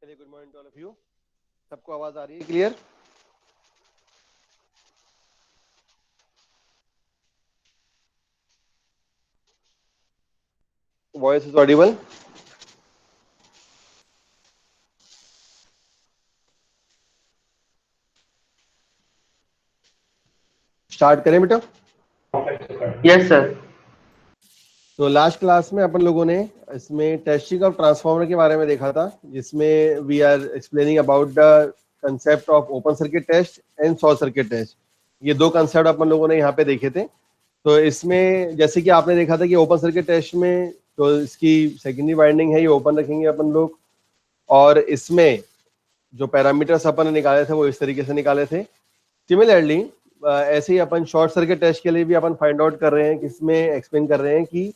चलिए, good morning to all of you. सबको आवाज आ रही है clear? Voice is audible? Start करें बेटा? Yes sir. तो लास्ट क्लास में अपन लोगों ने इसमें टेस्टिंग ऑफ ट्रांसफार्मर के बारे में देखा था, जिसमें we are explaining about the concept of open circuit test and short circuit test. ये दो कंसेप्ट अपन लोगों ने यहाँ पे देखे थे। तो इसमें जैसे कि आपने देखा था कि ओपन सर्किट टेस्ट में तो इसकी सेकेंडरी वाइंडिंग है, ये ओपन रखेंगे अपन लोग, और इसमें जो पैरामीटर्स अपन ने निकाले थे वो इस तरीके से निकाले थे। सिमिलरली ऐसे ही अपन शॉर्ट सर्किट टेस्ट के लिए भी अपन फाइंड आउट कर रहे हैं, कि इसमें एक्सप्लेन कर रहे हैं कि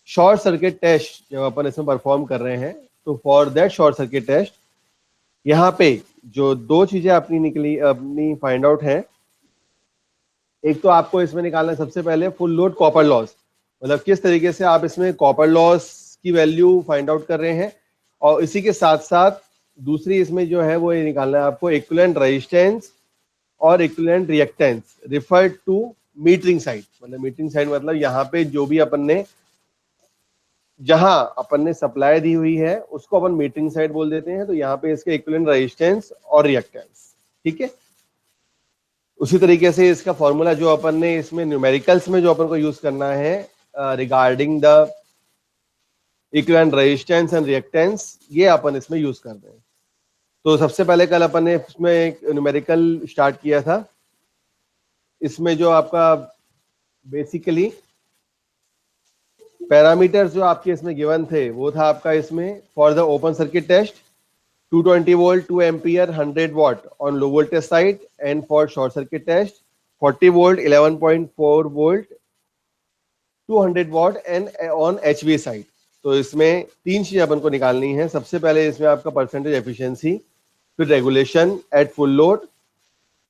शॉर्ट सर्किट टेस्ट जब अपन इसमें परफॉर्म कर रहे हैं तो for that short circuit test यहाँ पे जो दो चीजें अपनी फाइंड आउट है। एक तो आपको इसमें निकालना है सबसे पहले फुल लोड कॉपर लॉस, मतलब किस तरीके से आप इसमें कॉपर लॉस की वैल्यू फाइंड आउट कर रहे हैं, और इसी के साथ साथ दूसरी इसमें जो है वो ये निकालना है आपको इक्विवेलेंट रेजिस्टेंस और equivalent reactance referred to metering side. मतलब मीटरिंग साइड मतलब यहाँ पे जो भी अपन ने जहां अपन ने सप्लाई दी हुई है उसको अपन मीटरिंग साइड बोल देते हैं। तो यहाँ पे इसके इक्विवेलेंट रेजिस्टेंस और रिएक्टेंस, ठीक है। उसी तरीके से इसका फॉर्मूला जो अपन ने इसमें न्यूमेरिकल्स में जो अपन को यूज करना है regarding the equivalent resistance and reactance, ये अपन इसमें यूज कर रहे हैं। तो सबसे पहले कल अपन ने इसमें एक न्यूमेरिकल स्टार्ट किया था। इसमें जो आपका बेसिकली पैरामीटर्स जो आपके इसमें गिवन थे वो था आपका इसमें for the open circuit test 220 volt 2 ampere 100 watt on low voltage side, and for short circuit test 40 volt 11.4 volt 200 watt and on HV side. तो इसमें तीन चीजें अपन को निकालनी है। सबसे पहले इसमें आपका परसेंटेज एफिशिएंसी, फिर regulation eight full load,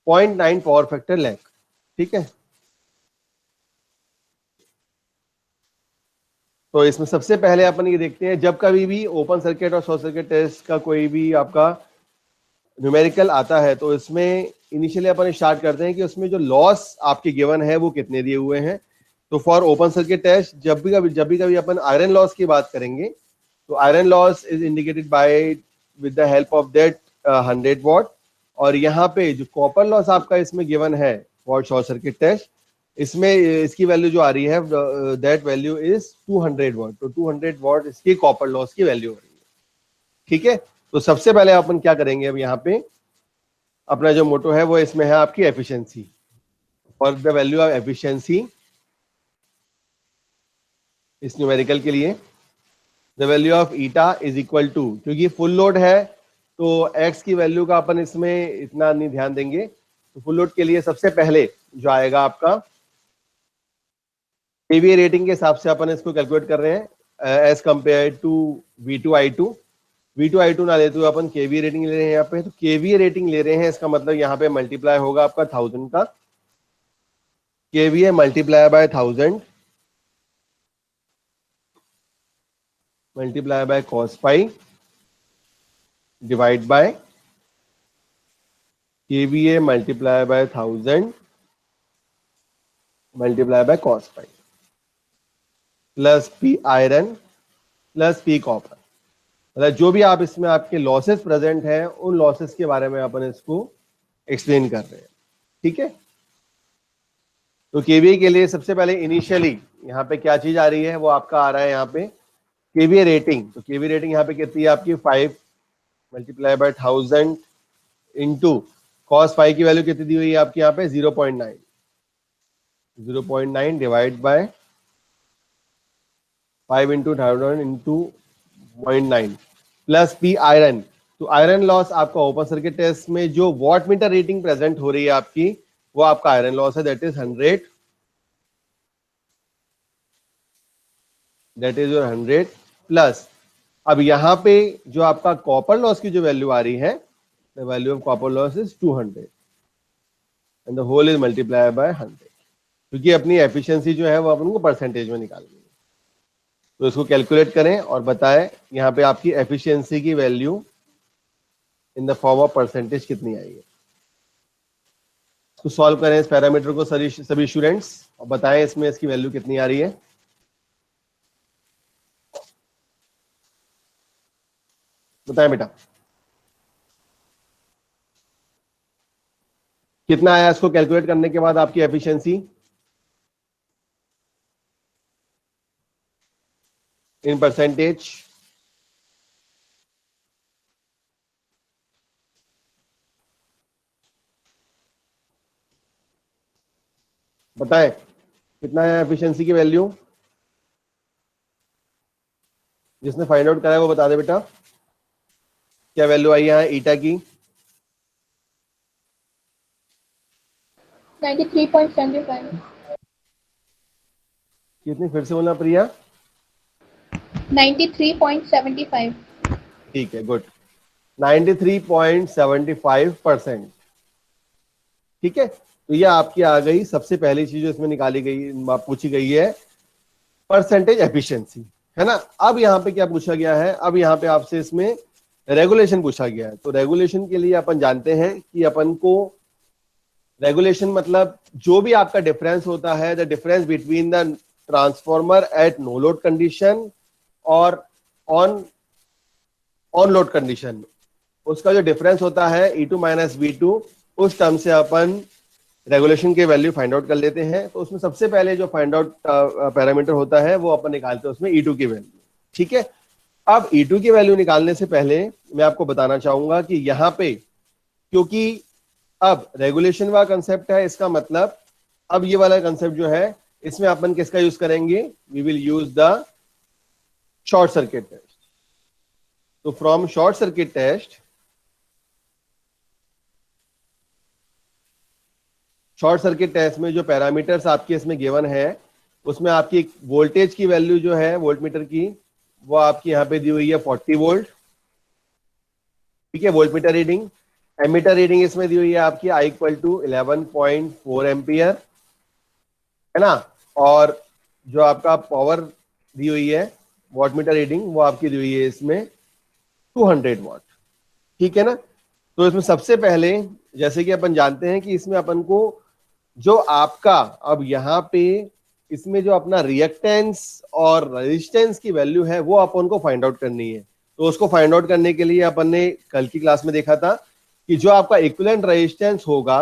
0.9 power factor lag, ठीक है। तो इसमें सबसे पहले अपन ये देखते हैं, जब कभी भी ओपन सर्किट और शॉर्ट सर्किट टेस्ट का कोई भी आपका न्यूमेरिकल आता है तो इसमें इनिशियली अपन स्टार्ट करते हैं कि उसमें जो लॉस आपके गिवन है वो कितने दिए हुए हैं। तो फॉर ओपन सर्किट टेस्ट जब भी कभी अपन आयरन लॉस की बात करेंगे तो iron loss is indicated by with the help of that 100 what, और यहाँ पे जो कॉपर लॉस आपका इसमें गिवन है फॉर शॉर्ट सर्किट टेस्ट, इसमें इसकी वैल्यू जो आ रही है दैट वैल्यू इज 200 वॉट। तो 200 वॉट इसकी कॉपर लॉस की वैल्यू हो रही है, ठीक है। तो सबसे पहले अपन क्या करेंगे, अब यहाँ पे अपना जो मोटो है वो इसमें है आपकी एफिशिएंसी, और द वैल्यू ऑफ एफिशिएंसी इस न्यूमेरिकल के लिए the value of eta is equal to, क्योंकि फुल लोड है तो एक्स की वैल्यू का अपन इसमें इतना नहीं ध्यान देंगे। तो फुल लोड के लिए सबसे पहले जो आएगा आपका केवीए रेटिंग के हिसाब से अपन इसको कैलकुलेट कर रहे हैं एज कंपेयर टू V2 ना लेते हुए अपन केवीए रेटिंग ले रहे हैं यहाँ पे। तो केवीए रेटिंग ले रहे हैं, इसका मतलब यहाँ पे मल्टीप्लाई होगा आपका 1000 का, KVA multiply by 1000 multiply by cos pi divide by KVA multiply by 1000 multiply by cos pi plus P iron plus P copper. मतलब जो भी आप इसमें आपके लॉसेस प्रेजेंट हैं उन लॉसेस के बारे में अपन इसको एक्सप्लेन कर रहे हैं, ठीक है। तो केवीए के लिए सबसे पहले इनिशियली यहाँ पे क्या चीज आ रही है वो आपका आ रहा है यहाँ पे केवीए रेटिंग। तो केवीए रेटिंग यहाँ पे कितनी है आपकी 5 multiply by 1000 into cos five की वैल्यू कितनी दी हुई है आपकी यहाँ पे 0.9 divide by 5 into 1000 into 0.9 plus P iron. तो आयरन लॉस आपका ओपन सर्किट टेस्ट में जो वॉट मीटर रेटिंग प्रेजेंट हो रही है आपकी वो आपका आयरन लॉस है, दैट इज 100 प्लस अब यहाँ पे जो आपका कॉपर लॉस की जो वैल्यू आ रही है, the value of copper loss is 200 and the whole is multiply by 100, क्योंकि अपनी एफिशिएंसी जो है वो अपन को परसेंटेज में निकालनी है। तो इसको कैलकुलेट करें और बताएं यहाँ पे आपकी एफिशिएंसी की value in the form of percentage कितनी आई है। इसको सॉल्व करें इस पैरामीटर को सभी स्टूडेंट्स, और बताएं इसमें इसकी वैल्यू कितनी आ रही है। बताएं बेटा कितना आया इसको कैलकुलेट करने के बाद आपकी एफिशिएंसी इन परसेंटेज। बताएं कितना है एफिशिएंसी की वैल्यू। जिसने फाइंड आउट करा है वो बता दे बेटा क्या वैल्यू आई है ईटा की। 93.75। कितनी, फिर से बोलना प्रिया। 93.75। ठीक है, गुड। 93.75%। ठीक है, तो ये आपकी आ गई सबसे पहली चीज जो इसमें निकाली गई पूछी गई है, परसेंटेज एफिशिएंसी, है ना। अब यहाँ पे क्या पूछा गया है, अब यहाँ पे आपसे इसमें रेगुलेशन पूछा गया है। तो रेगुलेशन के लिए अपन जानते हैं कि अपन को रेगुलेशन मतलब जो भी आपका डिफरेंस होता है, the difference between the transformer at no load condition और ऑन लोड कंडीशन, उसका जो डिफरेंस होता है E2 माइनस V2, उस टर्म से अपन रेगुलेशन के वैल्यू फाइंड आउट कर लेते हैं। तो उसमें सबसे पहले जो फाइंड आउट पैरामीटर होता है वो अपन निकालते हैं उसमें E2 की वैल्यू। ठीक है, अब E2 की वैल्यू निकालने से पहले मैं आपको बताना चाहूंगा कि यहाँ पे, क्योंकि अब रेगुलेशन वाला कंसेप्ट है, इसका मतलब अब ये वाला कंसेप्ट जो है इसमें अपन किसका यूज करेंगे, we will use the short circuit test. तो from short circuit test, short circuit test में जो पैरामीटर्स आपके इसमें गिवन है उसमें आपकी वोल्टेज की वैल्यू जो है वोल्टमीटर की, वो आपकी यहाँ पे दी हुई है 40 वोल्ट। ठीक है, वोल्टमीटर रीडिंग। एमीटर रीडिंग इसमें दी हुई है आपकी I इक्वल टू 11.4 एम्पियर, है ना। और जो आपका पावर दी हुई है वॉटमीटर रीडिंग, वो आपकी दी हुई है इसमें 200 वॉट। ठीक है ना। तो इसमें सबसे पहले जैसे कि अपन जानते हैं कि इसमें अपन को जो आपका अब यहाँ पे इसमें जो अपना रिएक्टेंस और रेजिस्टेंस की वैल्यू है वो अपन को फाइंड आउट करनी है। तो उसको फाइंड आउट करने के लिए अपन ने कल की क्लास में देखा था कि जो आपका इक्विवेलेंट रेजिस्टेंस होगा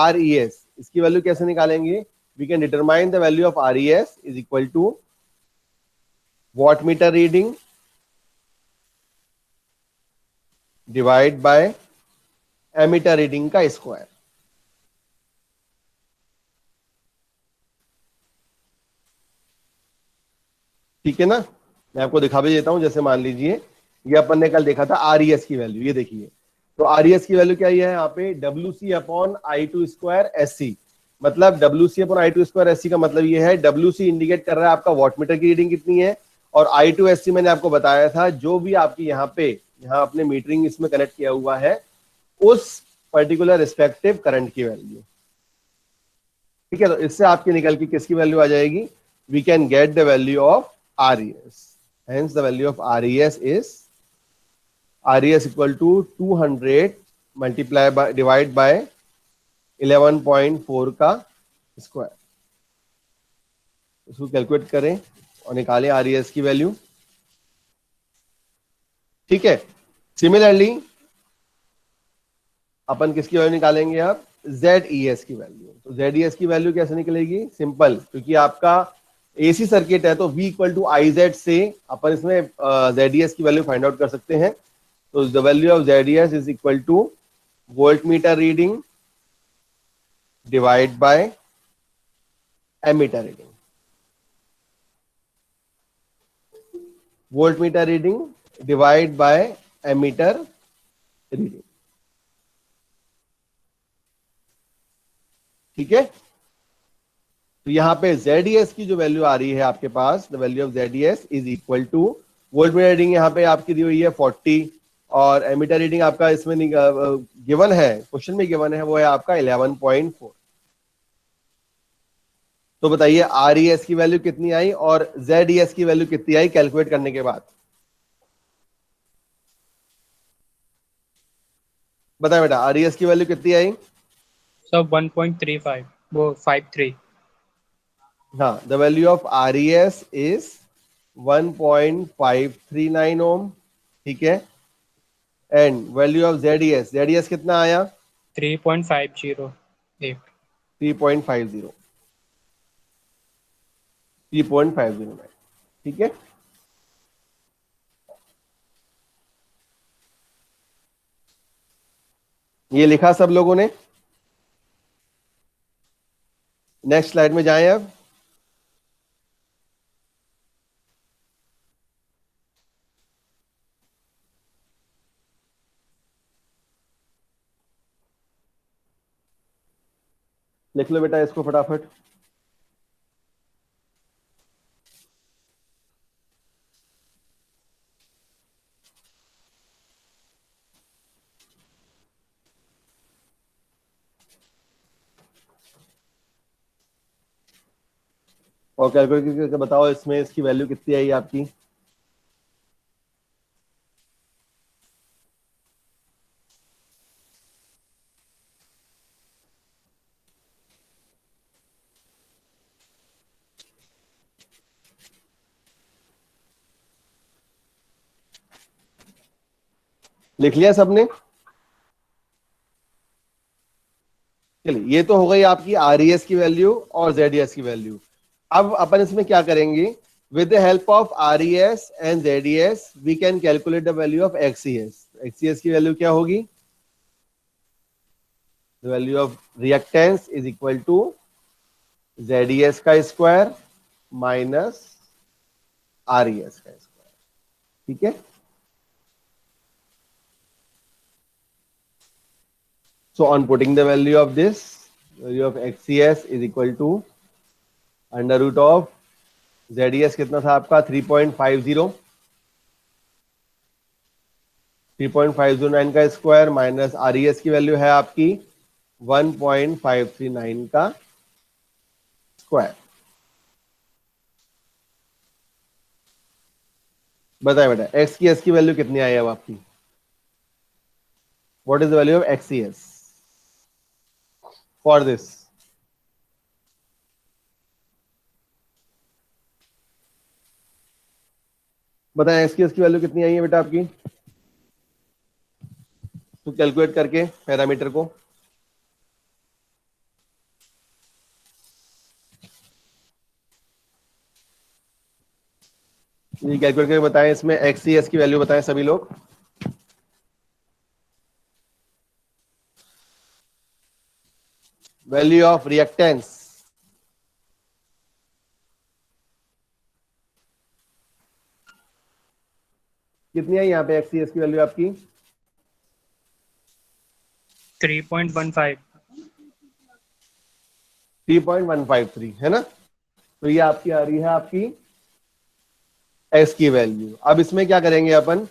RES, इसकी वैल्यू कैसे निकालेंगे। We can determine the value of RES is equal to wattmeter reading divide by ammeter reading का स्क्वायर। ठीक है ना, मैं आपको दिखा भी देता हूं। जैसे मान लीजिए ये अपन ने कल देखा था RES की वैल्यू, ये देखिए। तो RES की वैल्यू क्या है यहाँ पे, WC upon I2 square SC। मतलब WC upon I2 square SC का मतलब ये है, WC इंडिकेट कर रहा है आपका वॉटमीटर की रीडिंग कितनी है, और I2 SC मैंने आपको बताया था जो भी आपकी यहाँ पे यहाँ अपने मीटरिंग इसमें कनेक्ट किया हुआ है उस पर्टिकुलर रिस्पेक्टिव करंट की वैल्यू। ठीक है, तो इससे आपकी निकल के किसकी वैल्यू आ जाएगी, we can get the value of RES। Hence the value of RES is RES equal to 200 multiply by divide by 11.4 का स्क्वायर। इसको कैलकुलेट करें और निकालें RES की वैल्यू। ठीक है, सिमिलरली अपन किसकी वैल्यू निकालेंगे अब, ZES की वैल्यू। तो ZES की वैल्यू कैसे निकलेगी, सिंपल, क्योंकि आपका AC सर्किट है तो V इक्वल टू IZ से अपन इसमें ZES की वैल्यू फाइंड आउट कर सकते हैं। तो the value of ZES is equal to voltmeter reading divide by ammeter reading. Voltmeter reading divide by ammeter reading. ठीक है, तो यहाँ पे ZES की जो वैल्यू आ रही है आपके पास, the value of ZES is equal to voltmeter reading यहाँ पे आपकी दी हुई है 40, और एमीटर रीडिंग आपका इसमें गिवन है, क्वेश्चन में गिवन है, वो है आपका 11.4। तो बताइए RES की वैल्यू कितनी आई और ZES की वैल्यू कितनी आई कैलकुलेट करने के बाद। बताए बेटा, RES की वैल्यू कितनी आई? सर 1.35 वो 53। हाँ, the value of RES is 1.539 ओम, ठीक है। एंड वैल्यू ऑफ ZES कितना आया? 3.508। 3.50, 3.509, ठीक है। ये लिखा सब लोगों ने? नेक्स्ट स्लाइड में जाएं अब। लिख लो बेटा इसको फटाफट। और कैलकुलेट करके बताओ इसमें इसकी वैल्यू कितनी आई आपकी? लिख लिया सबने? चलिए, ये तो हो गई आपकी RES की वैल्यू और ZES की वैल्यू। अब अपन इसमें क्या करेंगे? With the help of RES and ZES we can calculate the value of XES। XES की वैल्यू क्या होगी? The value of reactance is equal to ZES का स्क्वायर माइनस RES का स्क्वायर, ठीक है। So on putting the value of this, value of XES is equal to under root of ZES कितना था आपका? 3.50, 3.509 का स्क्वायर माइनस RES की value है आपकी 1.539 का स्क्वायर। बताए बेटा XES की वैल्यू कितनी आई अब आपकी? What is the value of XES for this? बताएं XES की वैल्यू कितनी आई है बेटा आपकी? तो कैलकुलेट करके पैरामीटर को ये कैलकुलेट करके बताएं। इसमें XES की वैल्यू बताएं सभी लोग। वैल्यू ऑफ रिएक्टेंस कितनी है यहाँ पे? XES की वैल्यू आपकी 3.15। 3.153 है ना? तो ये आपकी आ रही है आपकी x की वैल्यू। अब इसमें क्या करेंगे अपन?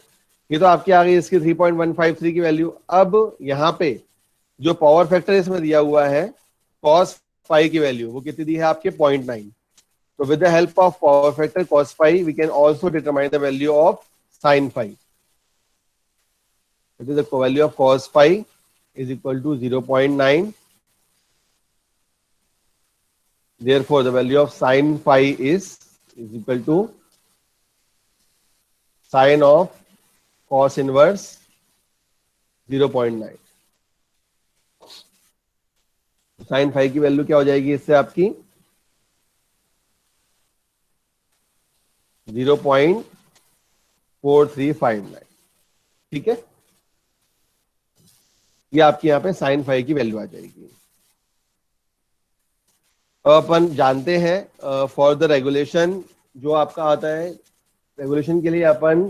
ये तो आपकी आ गई इसकी 3.153 की वैल्यू। अब यहाँ पे जो पावर फैक्टर इसमें दिया हुआ है cos फाई की वैल्यू, वो कितनी दी है आपके? 0.9। तो with the help of power factor cos phi we can also determine the value of sin phi. It is the value of cos phi is equal to 0.9. Therefore, the value of sin phi is equal to sin of cos inverse 0.9. sin phi की value क्या हो जाएगी इससे आपकी? 0.4359, ठीक है। ये आपकी यहाँ पे sin phi की वैल्यू आ जाएगी। अपन जानते हैं फॉर द रेगुलेशन जो आपका आता है, रेगुलेशन के लिए अपन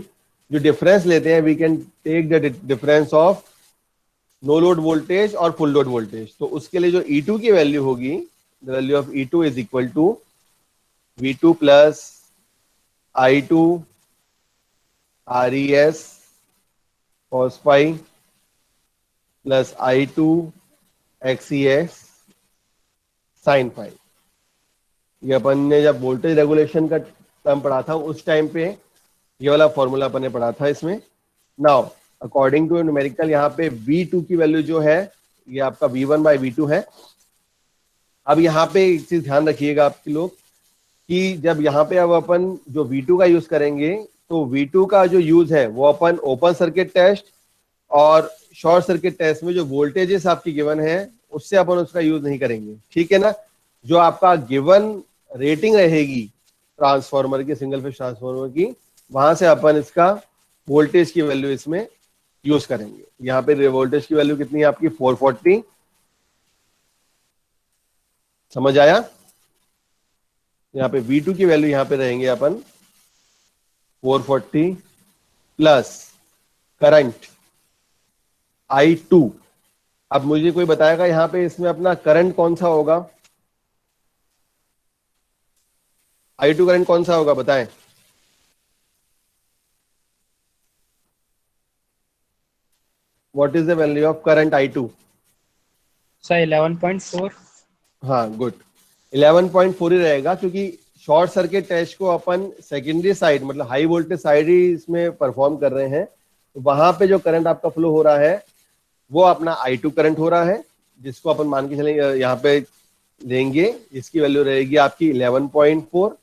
जो डिफरेंस लेते हैं we can take the difference of no load voltage और फुल लोड वोल्टेज। तो उसके लिए जो E2 की वैल्यू होगी, the value of E2 is equal to V2 plus I2 RES cos phi plus I2 XES sin phi। ये अपन ने जब वोल्टेज रेगुलेशन का टर्म पढ़ा था उस टाइम पे ये वाला फॉर्मूला अपन ने पढ़ा था इसमें। नाउ अकॉर्डिंग टू न्यूमेरिकल यहाँ पे V2 की वैल्यू जो है ये आपका V1/V2 है। अब यहाँ पे एक चीज ध्यान रखिएगा आपके लोग कि जब यहाँ पे अब अपन जो V2 का यूज करेंगे तो V2 का जो यूज है वो अपन ओपन सर्किट टेस्ट और शॉर्ट सर्किट टेस्ट में जो वोल्टेजेस आपकी गिवन है उससे अपन उसका यूज नहीं करेंगे, ठीक है ना। जो आपका गिवन रेटिंग रहेगी ट्रांसफॉर्मर की, सिंगल फेज ट्रांसफॉर्मर की, वहां से अपन इसका वोल्टेज की वैल्यू इसमें यूज करेंगे। यहाँ पे वोल्टेज की वैल्यू कितनी है आपकी 440, समझ आया। यहाँ पे V2 की वैल्यू यहाँ पे रहेंगे अपन 440 प्लस करंट I2। अब मुझे कोई बताएगा यहाँ पे इसमें अपना करंट कौन सा होगा, I2 करंट कौन सा होगा बताएं। What is the value of current I2? Sir 11.4। हाँ गुड, 11.4 ही रहेगा क्योंकि शॉर्ट सर्किट टेस्ट को अपन सेकेंडरी साइड मतलब हाई वोल्टेज साइड ही इसमें परफॉर्म कर रहे हैं। तो वहां पे जो करंट आपका फ्लो हो रहा है वो अपना I2 करंट हो रहा है, जिसको अपन मान के चले यहाँ पे देंगे। इसकी वैल्यू रहेगी आपकी 11.4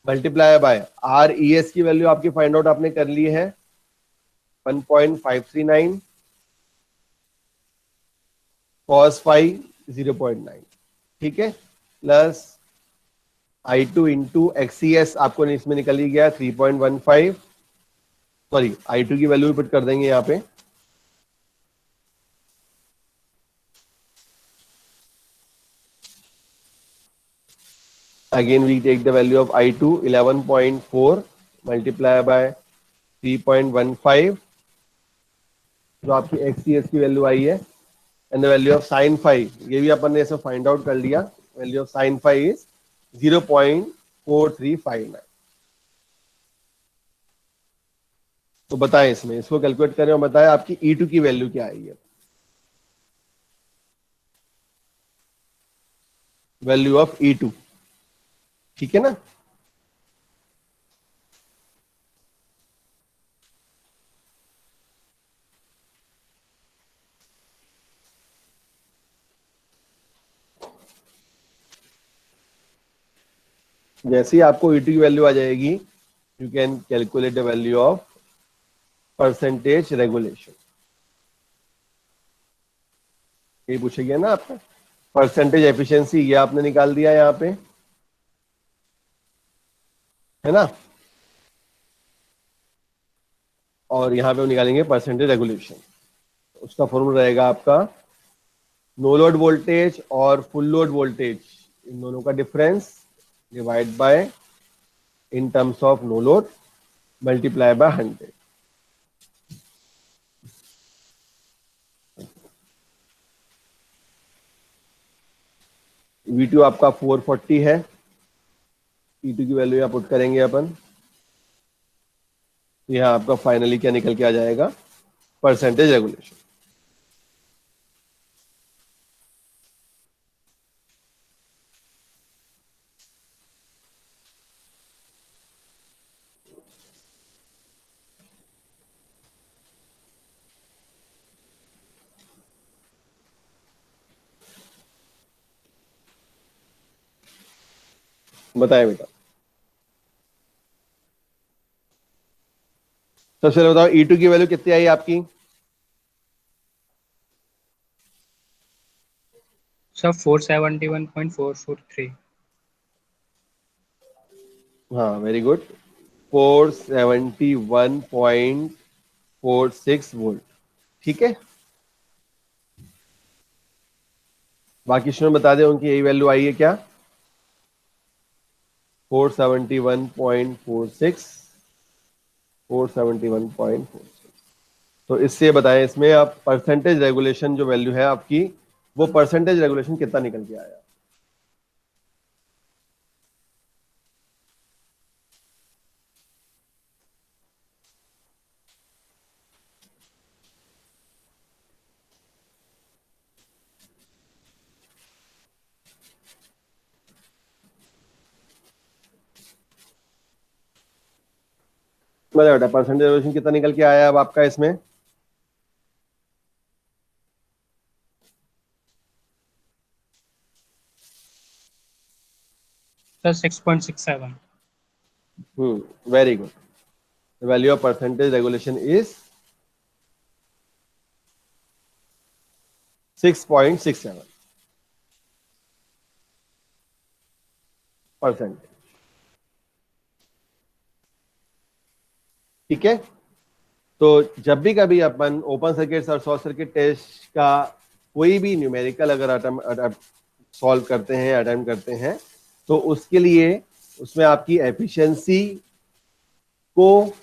मल्टीप्लाई बाय RES की वैल्यू आपकी फाइंड आउट आपने कर ली है 1.539 cos phi 0.9, ठीक है, प्लस I2 इंटू XES आपको इसमें निकल ही गया 3.15। सॉरी I2 की वैल्यू पुट कर देंगे यहाँ पे, again we take the value of I2 11.4 multiply by 3.15 जो आपकी XES की वैल्यू आई है, and the value of sine phi ये भी अपन ने ऐसे फाइंड आउट कर लिया। Value of sine phi is 0.4359। तो बताएं इसमें, इसको कैलकुलेट करें और बताएं आपकी E2 की वैल्यू क्या आई है। वैल्यू ऑफ E2, ठीक है ना। जैसे ही आपको E2 की वैल्यू आ जाएगी you can calculate the value of percentage regulation. ये पूछा गया ना आपका परसेंटेज एफिशिएंसी, ये आपने निकाल दिया यहाँ पे, है ना। और यहाँ पे हम निकालेंगे परसेंटेज रेगुलेशन। उसका फॉर्मूला रहेगा आपका नो लोड वोल्टेज और फुल लोड वोल्टेज, इन दोनों का difference divide by in terms of no load multiply by 100। V2 आपका 440 है, E2 की वैल्यू यहाँ पुट करेंगे अपन, यहाँ आपका फाइनली क्या निकल के आ जाएगा परसेंटेज रेगुलेशन। बताएं बेटा, सबसे पहले बताओ E2 की वैल्यू कितनी आई आपकी। सर 471.443। हाँ वेरी गुड, 471.46 वोल्ट, ठीक है। बाकी स्टूडेंट बता दें उनकी यही वैल्यू आई है क्या, 471.46, 471.46। तो इससे बताएं इसमें आप परसेंटेज रेगुलेशन जो वैल्यू है आपकी वो परसेंटेज रेगुलेशन कितना निकल के आया। मतलब बेटा परसेंटेज रेगुलेशन कितना निकल के आया अब आपका इसमें Sir, 6.67. Very good. The value of percentage regulation is 6.67%. ठीक है, तो जब भी कभी अपन ओपन सर्किट और शॉर्ट सर्किट टेस्ट का कोई भी न्यूमेरिकल अगर सॉल्व करते हैं, अटेम्प्ट करते हैं, तो उसके लिए उसमें आपकी एफिशिएंसी को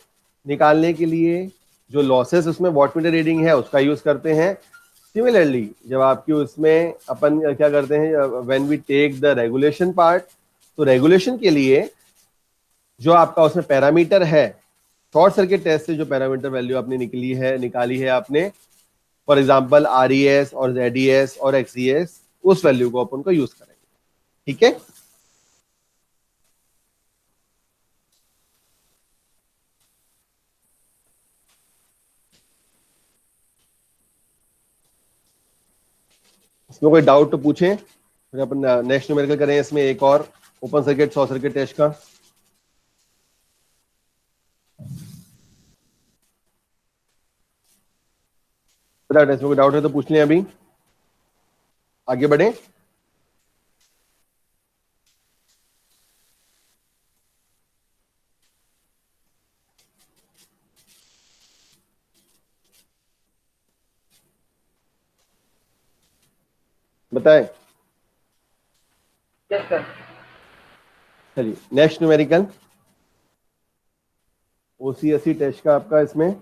निकालने के लिए जो लॉसेस उसमें वॉटमीटर रीडिंग है उसका यूज करते हैं। सिमिलरली जब आपकी उसमें अपन क्या करते हैं, when we take the regulation part, तो रेगुलेशन के लिए जो आपका उसमें पैरामीटर है, शॉर्ट सर्किट टेस्ट से जो पैरामीटर वैल्यू आपने निकाली है आपने, फॉर एग्जांपल RES और ZES और XES, उस वैल्यू को अपन को यूज करेंगे। ठीक है, इसमें कोई डाउट तो पूछें, फिर अपन नेक्स्ट न्यूमेरिकल करें इसमें एक और open circuit short circuit test का। इसमें कोई डाउट है तो पूछ लें, अभी आगे बढ़े। बताएं। Yes, sir. चलिए नेक्स्ट न्यूमेरिकल OCSC टेस्ट का आपका इसमें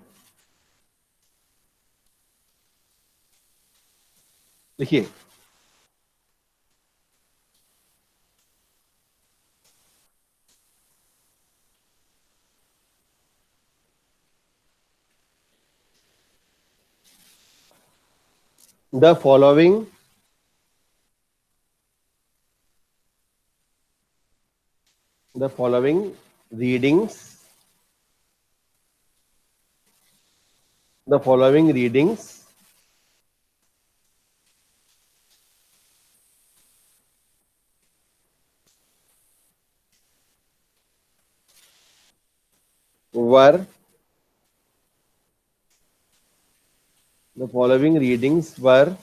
देखिए, the following readings were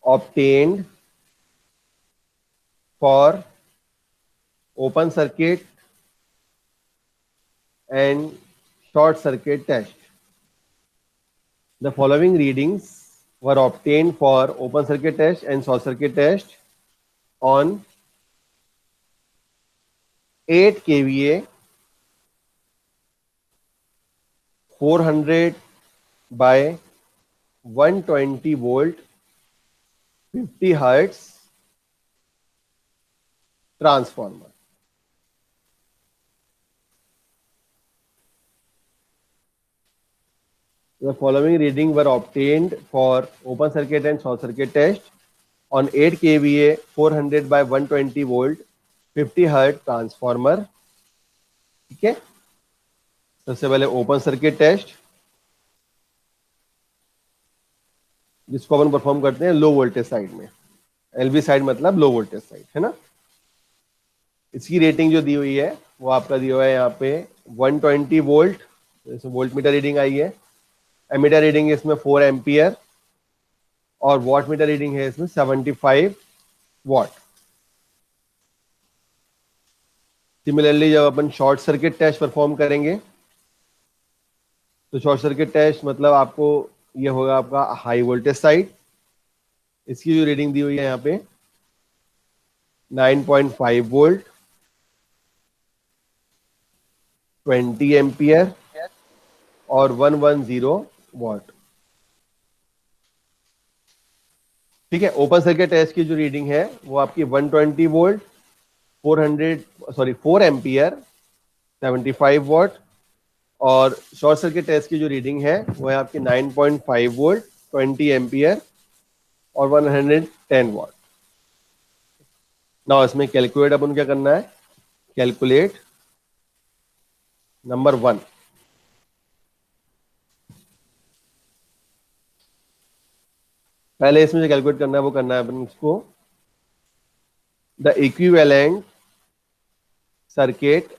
obtained for open circuit and short circuit test. The following readings were obtained for open circuit test and short circuit test on 8 kVA 400 by 120 volt 50 hertz transformer. The following reading were obtained for open circuit and short circuit test on 8 kVA 400 by 120 volt 50 hertz transformer. ठीक है, सबसे पहले open circuit test, जिसको अपन perform करते हैं लो voltage side में, LV side मतलब लो voltage side, है ना। इसकी रेटिंग जो दी हुई है वो आपका दिया हुआ है यहाँ पे 120 वोल्ट, इसमें वोल्ट मीटर रीडिंग आई है। एमीटर रीडिंग है इसमें 4 एम्पियर और वॉट मीटर रीडिंग है इसमें 75 वॉट। सिमिलरली जब अपन शॉर्ट सर्किट टेस्ट परफॉर्म करेंगे, तो शॉर्ट सर्किट टेस्ट मतलब आपको ये होगा आपका हाई वोल्टेज साइड। इसकी जो रीडिंग दी हुई है यहाँ पे 9.5 वोल्ट, 20 एम्पियर और 110 वॉट। ठीक है, ओपन सर्किट टेस्ट की जो रीडिंग है वो आपकी 120 वोल्ट 4 एम्पियर 75 वॉट, और शॉर्ट सर्किट टेस्ट की जो रीडिंग है वो है आपकी 9.5 वोल्ट 20 एम्पियर और 110 वॉट। ना इसमें कैलकुलेट अपन क्या करना है, कैलकुलेट नंबर 1। पहले इसमें जो कैलकुलेट करना है वो करना है अपन इसको the equivalent circuit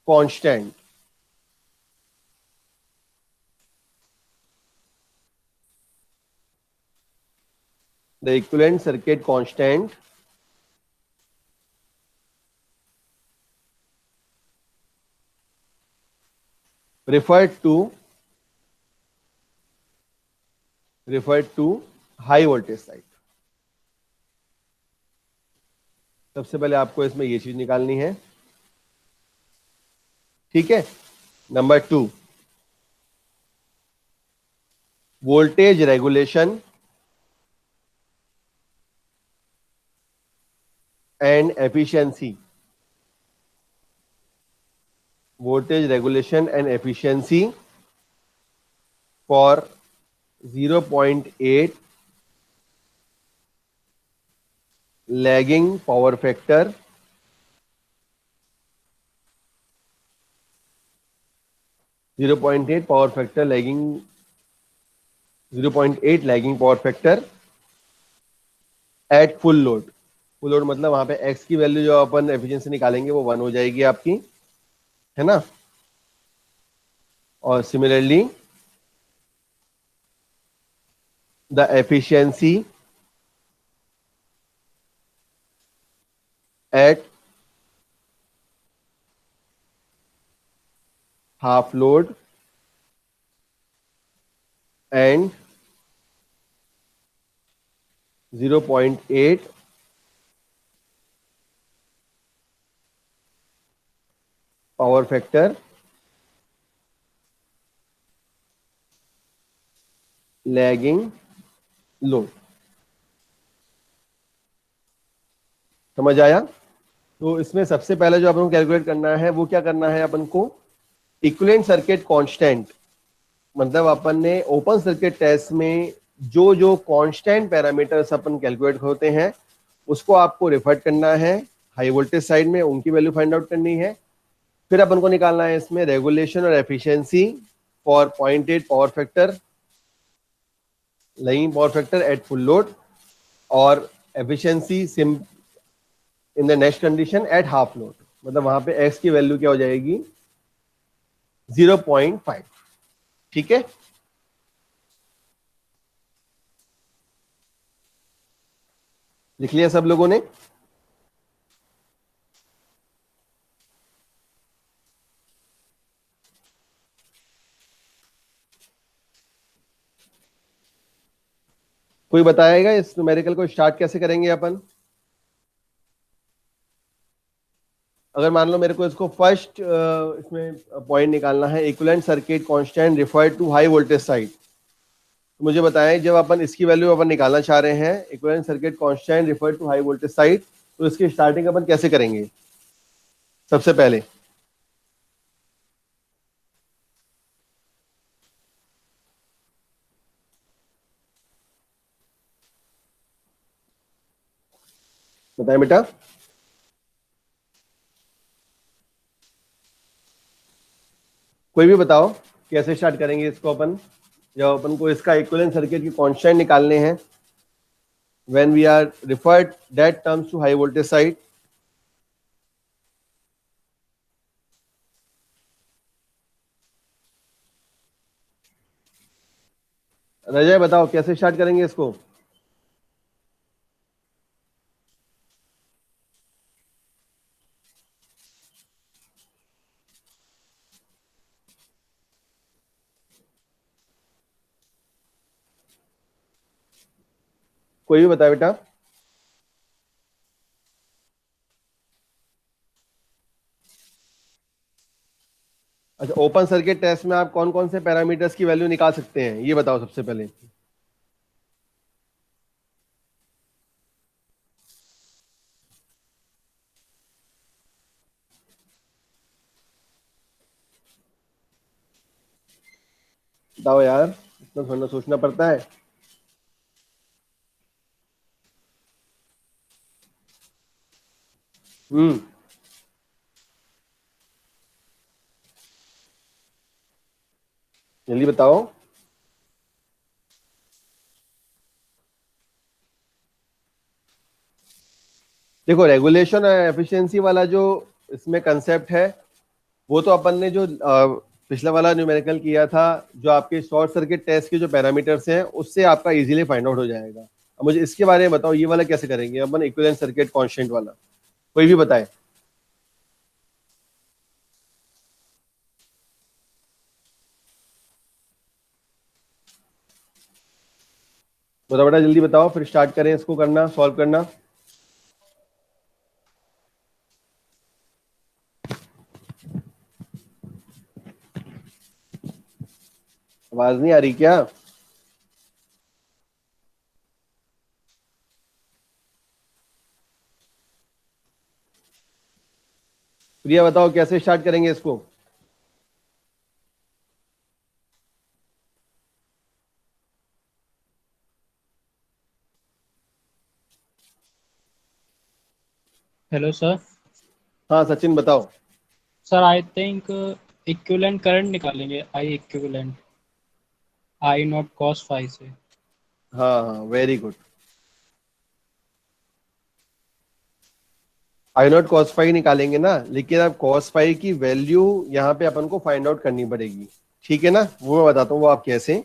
constant, the equivalent circuit constant referred to high voltage side। सबसे पहले आपको इसमें ये चीज निकालनी है, ठीक है। Number 2, voltage regulation and efficiency, voltage regulation and efficiency for 0.8 lagging power factor, 0.8 power factor lagging, 0.8 lagging power factor at full load। Full load मतलब वहां पे x की वैल्यू जो अपन एफिशिएंसी निकालेंगे वो 1 हो जाएगी आपकी, है ना। और similarly the efficiency eight half load and 0.8 power factor lagging load. समझ आया? तो इसमें सबसे पहले जो अपन को कैलकुलेट करना है वो क्या करना है, अपन को इक्विवेलेंट सर्किट कांस्टेंट, मतलब अपन ने ओपन सर्किट टेस्ट में जो जो कांस्टेंट पैरामीटर्स अपन कैलकुलेट होते हैं उसको आपको रेफर करना है हाई वोल्टेज साइड में, उनकी वैल्यू फाइंड आउट करनी है। फिर अपन को निकालना है इसमें रेगुलेशन और efficiency for 0.8 power factor lagging power factor at full load, और efficiency same in the next condition at half load, मतलब वहां पे एक्स की वैल्यू क्या हो जाएगी 0.5। ठीक है, लिख लिया सब लोगों ने? कोई बताएगा इस न्यूमेरिकल को स्टार्ट कैसे करेंगे अपन? अगर मान लो मेरे को इसको फर्स्ट इसमें पॉइंट निकालना है, equivalent circuit constant referred to high voltage side, तो मुझे बताएं जब अपन इसकी वैल्यू अपन निकालना चाह रहे हैं equivalent circuit constant referred to high voltage side, तो इसकी स्टार्टिंग अपन कैसे करेंगे? सबसे पहले बताएं बेटा। कोई भी बताओ कैसे स्टार्ट करेंगे इसको अपन, जब अपन को इसका इक्विवेलेंट सर्किट की कांस्टेंट निकालने हैं when we are referred that terms to high voltage side। रजय बताओ कैसे स्टार्ट करेंगे इसको? कोई भी बताए बेटा। अच्छा, ओपन सर्किट टेस्ट में आप कौन कौन से पैरामीटर्स की वैल्यू निकाल सकते हैं ये बताओ सबसे पहले। बताओ यार, इतना थोड़ा सोचना पड़ता है। हम्म, जल्दी बताओ। देखो रेगुलेशन और एफिशिएंसी वाला जो इसमें कंसेप्ट है वो तो अपन ने जो पिछला वाला न्यूमेरिकल किया था, जो आपके शॉर्ट सर्किट टेस्ट के जो पैरामीटर्स हैं उससे आपका इजीली फाइंड आउट हो जाएगा। अब मुझे इसके बारे में बताओ, ये वाला कैसे करेंगे अपन, इक्विवेलेंट सर्किट कांस्टेंट वाला, कोई भी बताए। बताओ बेटा, जल्दी बताओ, फिर स्टार्ट करें इसको करना, सॉल्व करना। आवाज नहीं आ रही क्या? प्रिया बताओ कैसे स्टार्ट करेंगे इसको। Hello, sir. हाँ सचिन बताओ। Sir, I think equivalent current निकालेंगे I equivalent I not cos phi से। हाँ हाँ very good. I naught cos phi निकालेंगे ना, लेकिन अब कॉस फाई की वैल्यू यहाँ पे अपन को फाइंड आउट करनी पड़ेगी, ठीक है ना, वो मैं बताता हूँ वो आप कैसे।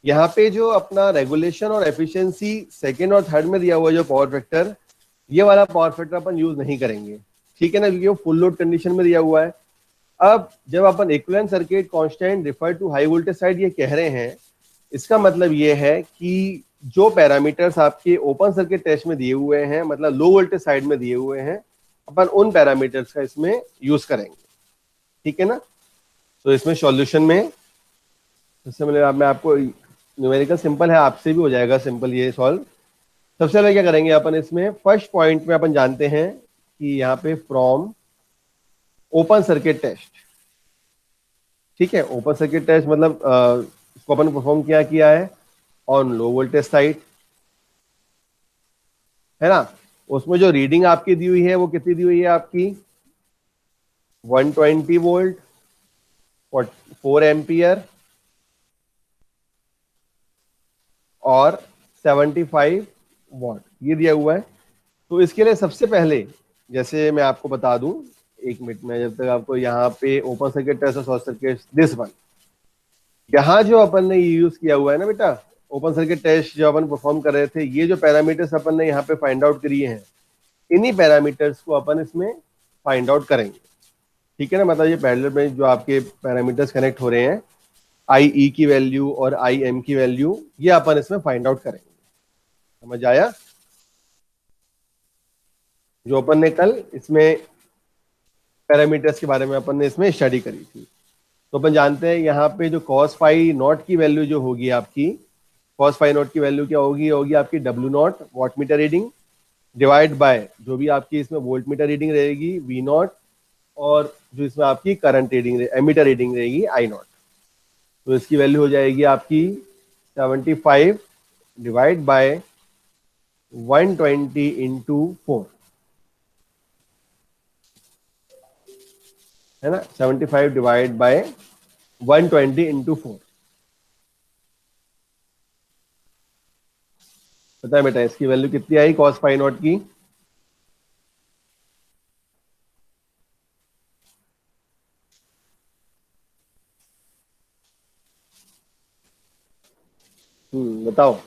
यहाँ पे जो अपना रेगुलेशन और एफिशिएंसी सेकंड और थर्ड में दिया हुआ जो पावर फैक्टर, ये वाला पावर फैक्टर अपन यूज नहीं करेंगे, ठीक है ना, क्योंकि वो फुल लोड कंडीशन में दिया हुआ है। अब जब अपन equivalent circuit constant refer to high voltage side ये कह रहे हैं, इसका मतलब ये है कि जो पैरामीटर्स आपके ओपन सर्किट टेस्ट में दिए हुए हैं, मतलब लो वोल्टेज साइड में दिए हुए हैं, अपन उन पैरामीटर्स का इसमें यूज करेंगे, ठीक है ना। तो इसमें सॉल्यूशन में सबसे पहले मैं आपको, न्यूमेरिकल सिंपल है, आपसे भी हो जाएगा सिंपल ये सॉल्व। सबसे पहले क्या करेंगे अपन, इसमें फर्स्ट पॉइंट में अपन जानते हैं कि यहाँ पे फ्रॉम ओपन सर्किट टेस्ट, ठीक है, ओपन सर्किट टेस्ट मतलब इसको अपन परफॉर्म किया है ऑन लो वोल्टेज साइड, है ना। उसमें जो रीडिंग आपकी दी हुई है वो कितनी दी हुई है आपकी, 120 वोल्ट, 4 एम्पियर और 75 वॉट, ये दिया हुआ है। तो इसके लिए सबसे पहले, जैसे मैं आपको बता दूं, एक मिनट में, जब तक आपको यहाँ पे ओपन सर्किट टेस्ट और शॉर्ट सर्किट, दिस वन, यहाँ जो अपन ने यूज किया हुआ है ना बेटा, ओपन सर्किट टेस्ट जो अपन परफॉर्म कर रहे थे, ये जो पैरामीटर्स अपन ने यहाँ पे फाइंड आउट करिए हैं, इन्हीं पैरामीटर्स को अपन इसमें फाइंड आउट करेंगे, ठीक है ना। मतलब ये पैरेलल में जो आपके पैरामीटर्स कनेक्ट हो रहे हैं, आई ई की वैल्यू और आई एम की वैल्यू, ये अपन इसमें फाइंड आउट करेंगे, समझ आया। जो अपन ने कल इसमें पैरामीटर्स के बारे में अपन ने इसमें स्टडी करी थी, तो अपन जानते हैं यहाँ पे जो कॉस फाई नॉट की वैल्यू जो होगी आपकी, कॉस फाई नॉट की वैल्यू क्या होगी, होगी आपकी W not watt meter reading divide bye जो भी आपकी इसमें वोल्ट मीटर रीडिंग रहेगी वी नॉट, और जो इसमें आपकी करंट रीडिंग एमीटर रीडिंग रहेगी आई नॉट। तो इसकी वैल्यू हो जाएगी आपकी 75 डिवाइड बाय 120 इंटू 4, है ना, 75 डिवाइड बाय 120 इंटू 4। पता है बेटा इसकी वैल्यू कितनी आई कॉस फाई नॉट की? बताओ।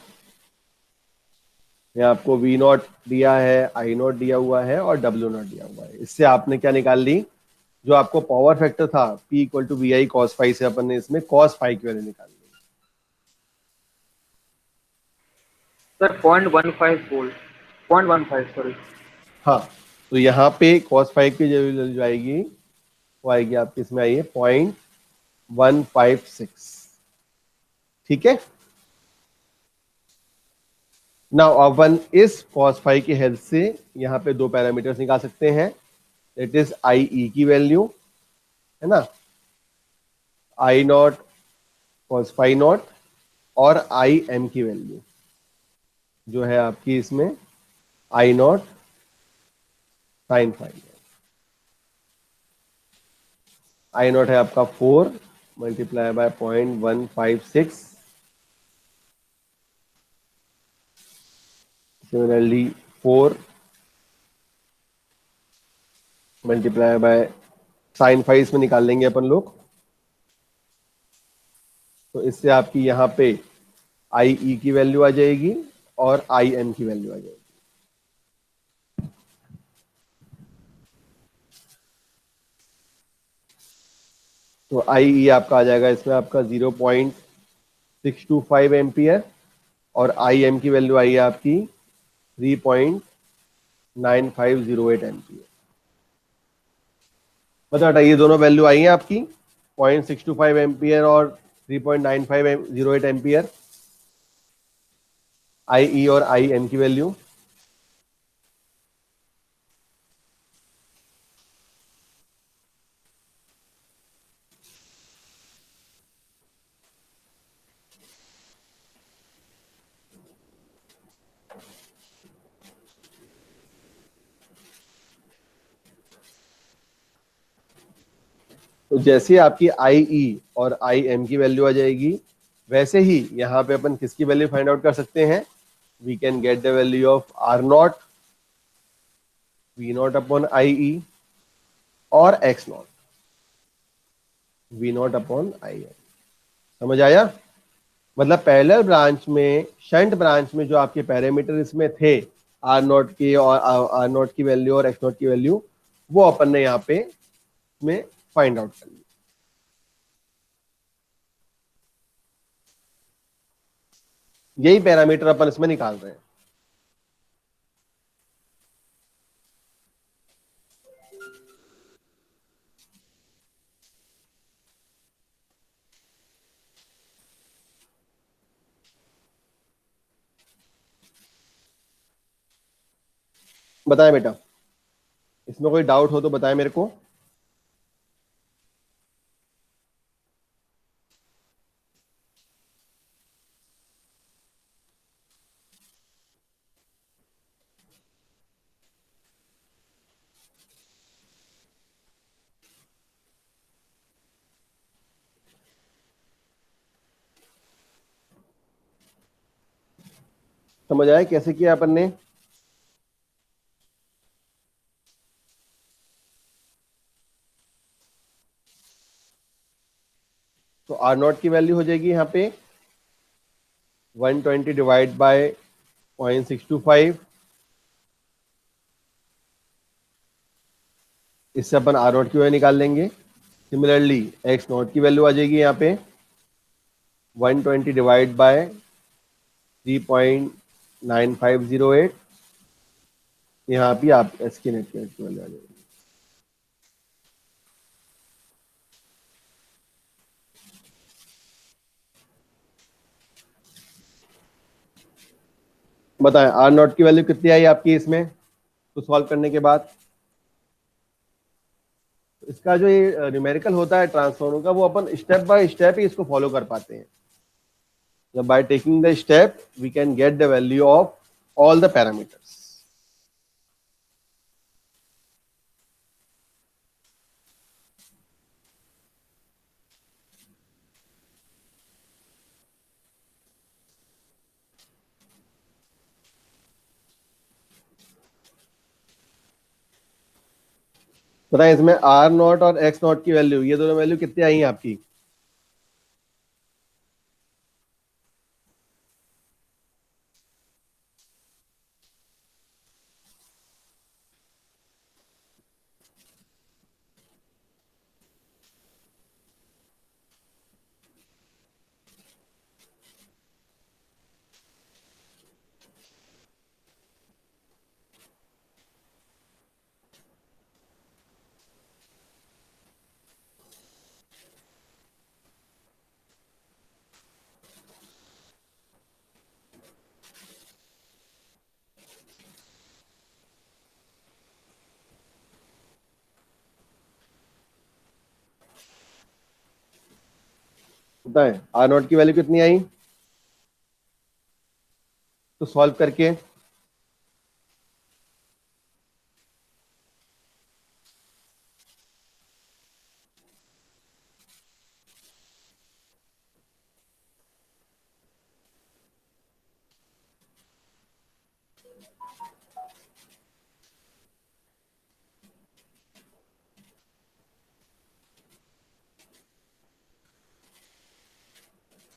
ये आपको वी नॉट दिया है, आई नॉट दिया हुआ है और डब्ल्यू नॉट दिया हुआ है। इससे आपने क्या निकाल ली, जो आपको पावर फैक्टर था P equal to V I cos phi, से अपन ने इसमें कॉस फाई की वैल्यू निकाल ली। Sir 0.15 volt, 0.15 sorry. हाँ, तो यहाँ पे कॉस फाइव की जो वैल्यू आएगी वो आएगी आपकी, इसमें आई है 0.156, ठीक है। नाउ अपन इस कॉस फाइव की हेल्प से यहाँ पे दो पैरामीटर्स निकाल सकते हैं, दैट इज आई ई की वैल्यू, है ना, I naught cos phi naught, और आई एम की वैल्यू जो है आपकी इसमें I naught sine phi. I naught है आपका 4 multiply by 0.156, similarly 4 multiply by sine phi इसमें निकाल लेंगे अपन लोग। तो इससे आपकी यहाँ पे आई ई की वैल्यू आ जाएगी और आई एन की वैल्यू आ जाएगी। तो आई ई आपका आ जाएगा इसमें आपका 0.625 एम्पियर और आई एम की वैल्यू आई है आपकी 3.9508 एम्पियर। बता ये दोनों वैल्यू आई है आपकी 0.625 एम्पियर और 3.9508 एम्पियर, आई ई और आई एन की वैल्यू। तो जैसे आपकी आई ई और आई एम की वैल्यू आ जाएगी, वैसे ही यहां पे अपन किसकी वैल्यू फाइंड आउट कर सकते हैं? We can get the value of R naught, V naught upon I E और X naught, V naught upon I M. समझ आया? मतलब पैरेलल ब्रांच में, शंट ब्रांच में जो आपके पैरामीटर इसमें थे आर नॉट के और आर नॉट की वैल्यू और एक्स नॉट की वैल्यू, वो अपन ने यहाँ पे में फाइंड आउट कर ली। यही पैरामीटर अपन इसमें निकाल रहे हैं। बताएं बेटा, इसमें कोई डाउट हो तो बताएं मेरे को। समझ आया कैसे किया अपन ने? तो आर नॉट की वैल्यू हो जाएगी यहाँ पे 120 डिवाइड बाय 0.625। इससे अपन आर नॉट की वैल्यू निकाल लेंगे। सिमिलरली एक्स नॉट की वैल्यू आ जाएगी यहाँ पे 120 डिवाइड बाय 3.9508। यहाँ भी आप एस की नेट की वैल्यू आ जाएगी। बताएं आर नॉट की वैल्यू कितनी आई आपकी इसमें तो सॉल्व करने के बाद? इसका जो ये न्यूमेरिकल होता है ट्रांसफॉर्मर का, वो अपन स्टेप बाय स्टेप ही इसको फॉलो कर पाते हैं। By taking the step we can get the value of all the parameters. बताएं इसमें आर नॉट और एक्स नॉट की वैल्यू, ये दोनों वैल्यू कितनी आई हैं आपकी? बताएं आर नॉट की वैल्यू कितनी आई तो सॉल्व करके?